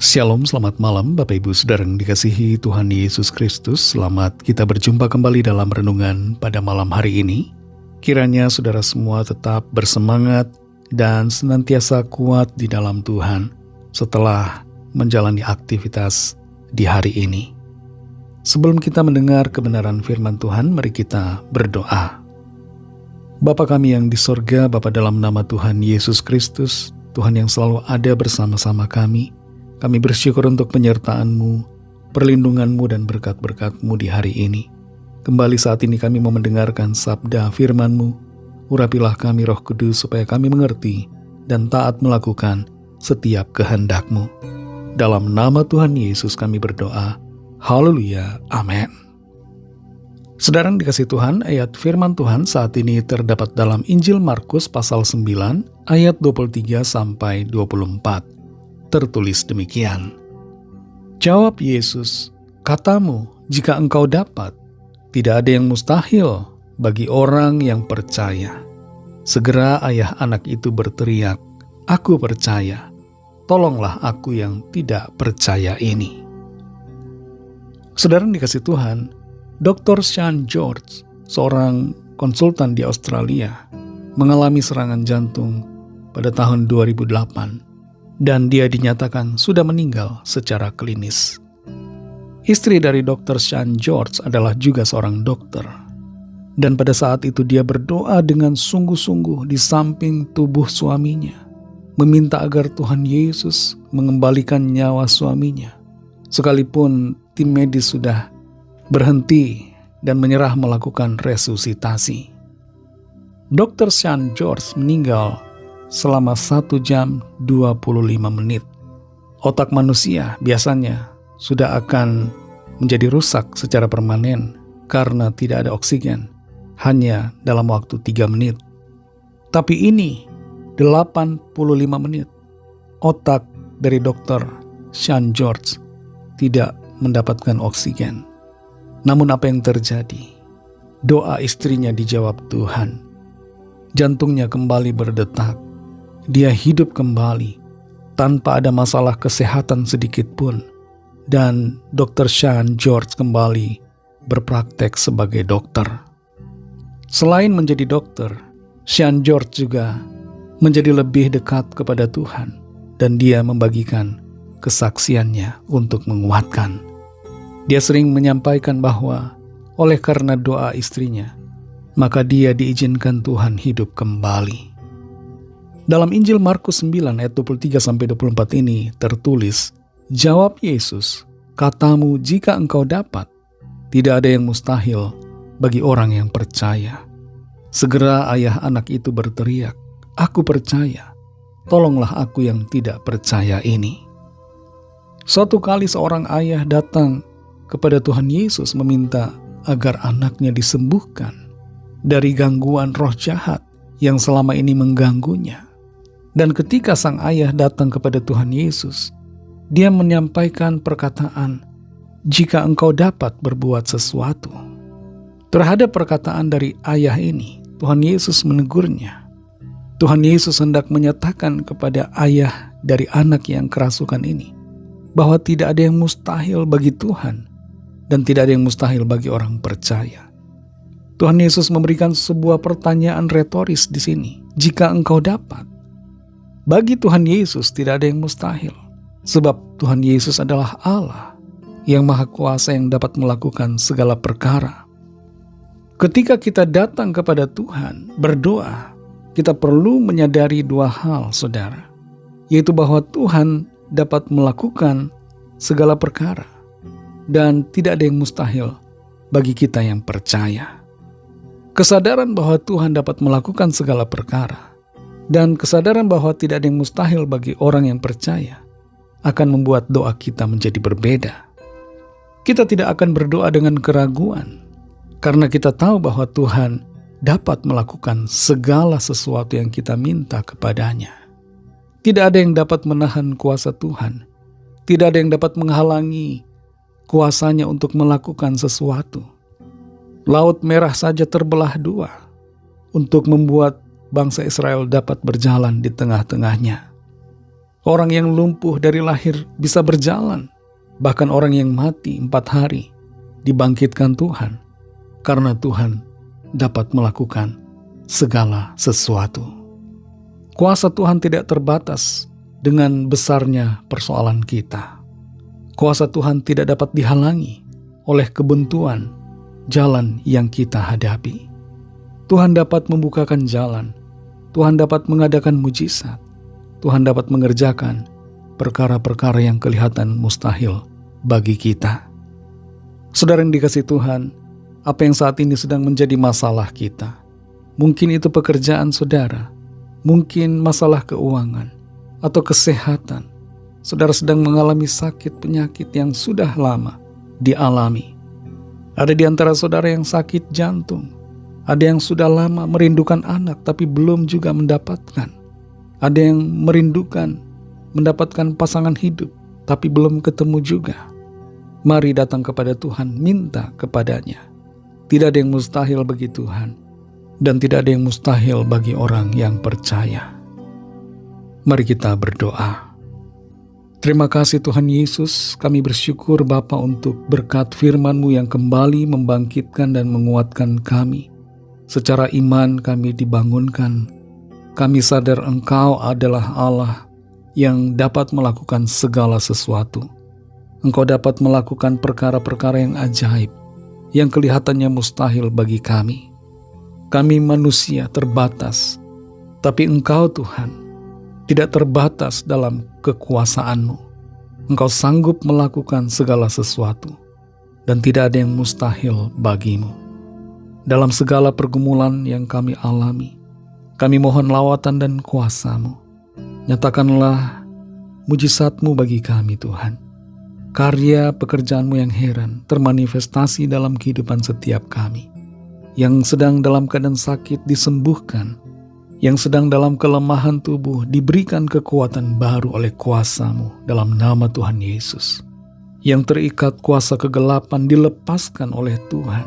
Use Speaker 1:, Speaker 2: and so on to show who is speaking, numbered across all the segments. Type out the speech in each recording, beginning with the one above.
Speaker 1: Shalom, selamat malam Bapak Ibu Saudara yang dikasihi Tuhan Yesus Kristus. Selamat kita berjumpa kembali dalam renungan pada malam hari ini. Kiranya saudara semua tetap bersemangat dan senantiasa kuat di dalam Tuhan setelah menjalani aktivitas di hari ini. Sebelum kita mendengar kebenaran firman Tuhan, mari kita berdoa. Bapa kami yang di sorga, Bapa dalam nama Tuhan Yesus Kristus, Tuhan yang selalu ada bersama-sama kami bersyukur untuk penyertaan-Mu, perlindungan-Mu dan berkat-berkat-Mu di hari ini. Kembali saat ini kami mau mendengarkan sabda firman-Mu. Urapilah kami Roh Kudus supaya kami mengerti dan taat melakukan setiap kehendak-Mu. Dalam nama Tuhan Yesus kami berdoa. Haleluya. Amin. Saudara yang dikasihi Tuhan, ayat firman Tuhan saat ini terdapat dalam Injil Markus pasal 9 ayat 23 sampai 24. Tertulis demikian. Jawab Yesus, "Katamu, jika engkau dapat, tidak ada yang mustahil bagi orang yang percaya." Segera ayah anak itu berteriak, "Aku percaya, tolonglah aku yang tidak percaya ini." Saudara yang dikasihi Tuhan, Dr. Sean George, seorang konsultan di Australia, mengalami serangan jantung pada tahun 2008. Dan dia dinyatakan sudah meninggal secara klinis. Istri dari Dr. Sean George adalah juga seorang dokter. Dan pada saat itu dia berdoa dengan sungguh-sungguh di samping tubuh suaminya, meminta agar Tuhan Yesus mengembalikan nyawa suaminya. Sekalipun tim medis sudah berhenti dan menyerah melakukan resusitasi. Dr. Sean George meninggal selama 1 jam 25 menit. Otak manusia biasanya sudah akan menjadi rusak secara permanen karena tidak ada oksigen hanya dalam waktu 3 menit. Tapi ini 85 menit. Otak dari Dr. Sean George tidak mendapatkan oksigen. Namun apa yang terjadi? Doa istrinya dijawab Tuhan. Jantungnya kembali berdetak. Dia hidup kembali tanpa ada masalah kesehatan sedikit pun. Dan Dr. Sean George kembali berpraktek sebagai dokter. Selain menjadi dokter, Sean George juga menjadi lebih dekat kepada Tuhan. Dan dia membagikan kesaksiannya untuk menguatkan. Dia sering menyampaikan bahwa oleh karena doa istrinya, maka dia diizinkan Tuhan hidup kembali. Dalam Injil Markus 9 ayat 23-24 ini tertulis, "Jawab Yesus, katamu jika engkau dapat, tidak ada yang mustahil bagi orang yang percaya." Segera ayah anak itu berteriak, "Aku percaya, tolonglah aku yang tidak percaya ini." Suatu kali seorang ayah datang kepada Tuhan Yesus meminta agar anaknya disembuhkan dari gangguan roh jahat yang selama ini mengganggunya. Dan ketika sang ayah datang kepada Tuhan Yesus, dia menyampaikan perkataan, "Jika engkau dapat berbuat sesuatu." Terhadap perkataan dari ayah ini, Tuhan Yesus menegurnya. Tuhan Yesus hendak menyatakan kepada ayah dari anak yang kerasukan ini, bahwa tidak ada yang mustahil bagi Tuhan, dan tidak ada yang mustahil bagi orang percaya. Tuhan Yesus memberikan sebuah pertanyaan retoris di sini, "Jika engkau dapat." Bagi Tuhan Yesus tidak ada yang mustahil, sebab Tuhan Yesus adalah Allah yang Maha Kuasa yang dapat melakukan segala perkara. Ketika kita datang kepada Tuhan berdoa, kita perlu menyadari 2 hal, saudara, yaitu bahwa Tuhan dapat melakukan segala perkara dan tidak ada yang mustahil bagi kita yang percaya. Kesadaran bahwa Tuhan dapat melakukan segala perkara dan kesadaran bahwa tidak ada yang mustahil bagi orang yang percaya akan membuat doa kita menjadi berbeda. Kita tidak akan berdoa dengan keraguan karena kita tahu bahwa Tuhan dapat melakukan segala sesuatu yang kita minta kepadanya. Tidak ada yang dapat menahan kuasa Tuhan. Tidak ada yang dapat menghalangi kuasanya untuk melakukan sesuatu. Laut Merah saja terbelah 2 untuk membuat bangsa Israel dapat berjalan di tengah-tengahnya. Orang yang lumpuh dari lahir bisa berjalan. Bahkan orang yang mati 4 hari dibangkitkan Tuhan. Karena Tuhan dapat melakukan segala sesuatu. Kuasa Tuhan tidak terbatas dengan besarnya persoalan kita. Kuasa Tuhan tidak dapat dihalangi oleh kebuntuan jalan yang kita hadapi. Tuhan dapat membukakan jalan. Tuhan dapat mengadakan mujizat. Tuhan dapat mengerjakan perkara-perkara yang kelihatan mustahil bagi kita. Saudara yang dikasihi Tuhan, apa yang saat ini sedang menjadi masalah kita, mungkin itu pekerjaan saudara, mungkin masalah keuangan atau kesehatan. Saudara sedang mengalami sakit penyakit yang sudah lama dialami. Ada di antara saudara yang sakit jantung. Ada yang sudah lama merindukan anak tapi belum juga mendapatkan. Ada yang merindukan mendapatkan pasangan hidup tapi belum ketemu juga. Mari datang kepada Tuhan, minta kepadanya. Tidak ada yang mustahil bagi Tuhan, dan tidak ada yang mustahil bagi orang yang percaya. Mari kita berdoa. Terima kasih Tuhan Yesus, kami bersyukur Bapa untuk berkat firman-Mu yang kembali membangkitkan dan menguatkan kami. Secara iman kami dibangunkan. Kami sadar Engkau adalah Allah yang dapat melakukan segala sesuatu. Engkau dapat melakukan perkara-perkara yang ajaib, yang kelihatannya mustahil bagi kami. Kami manusia terbatas, tapi Engkau Tuhan tidak terbatas dalam kekuasaan-Mu. Engkau sanggup melakukan segala sesuatu, dan tidak ada yang mustahil bagi-Mu. Dalam segala pergumulan yang kami alami, kami mohon lawatan dan kuasa-Mu. Nyatakanlah mujizat-Mu bagi kami Tuhan. Karya pekerjaan-Mu yang heran termanifestasi dalam kehidupan setiap kami. Yang sedang dalam keadaan sakit disembuhkan. Yang sedang dalam kelemahan tubuh diberikan kekuatan baru oleh kuasa-Mu dalam nama Tuhan Yesus. Yang terikat kuasa kegelapan dilepaskan oleh Tuhan.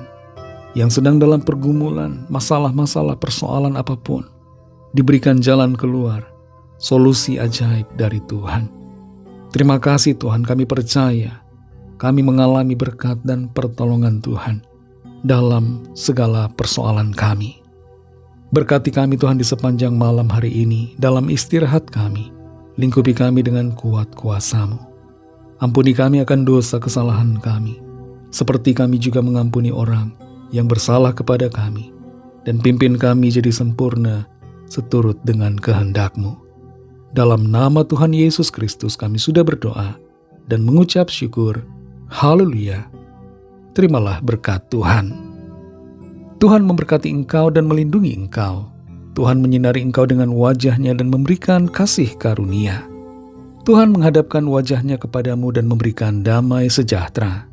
Speaker 1: Yang sedang dalam pergumulan, masalah-masalah, persoalan apapun, diberikan jalan keluar, solusi ajaib dari Tuhan. Terima kasih Tuhan, kami percaya, kami mengalami berkat dan pertolongan Tuhan dalam segala persoalan kami. Berkati kami Tuhan di sepanjang malam hari ini, dalam istirahat kami, lingkupi kami dengan kuat kuasa-Mu. Ampuni kami akan dosa kesalahan kami, seperti kami juga mengampuni orang yang bersalah kepada kami, dan pimpin kami jadi sempurna seturut dengan kehendak-Mu. Dalam nama Tuhan Yesus Kristus kami sudah berdoa dan mengucap syukur. Haleluya. Terimalah berkat Tuhan. Tuhan memberkati engkau dan melindungi engkau. Tuhan menyinari engkau dengan wajah-Nya dan memberikan kasih karunia. Tuhan menghadapkan wajah-Nya kepadamu dan memberikan damai sejahtera.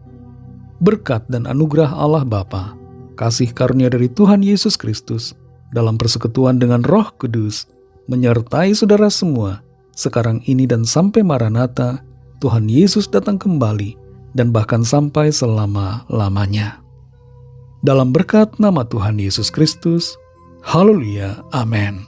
Speaker 1: Berkat dan anugerah Allah Bapa, kasih karunia dari Tuhan Yesus Kristus, dalam persekutuan dengan Roh Kudus, menyertai saudara semua, sekarang ini dan sampai Maranatha, Tuhan Yesus datang kembali, dan bahkan sampai selama-lamanya. Dalam berkat nama Tuhan Yesus Kristus, haleluya, amin.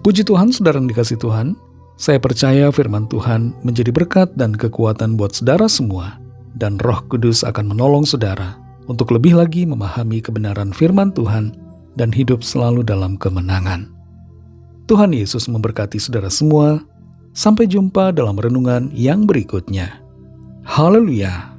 Speaker 1: Puji Tuhan, saudara yang dikasihi Tuhan, saya percaya firman Tuhan menjadi berkat dan kekuatan buat saudara semua, dan Roh Kudus akan menolong saudara untuk lebih lagi memahami kebenaran firman Tuhan dan hidup selalu dalam kemenangan. Tuhan Yesus memberkati saudara semua. Sampai jumpa dalam renungan yang berikutnya. Haleluya.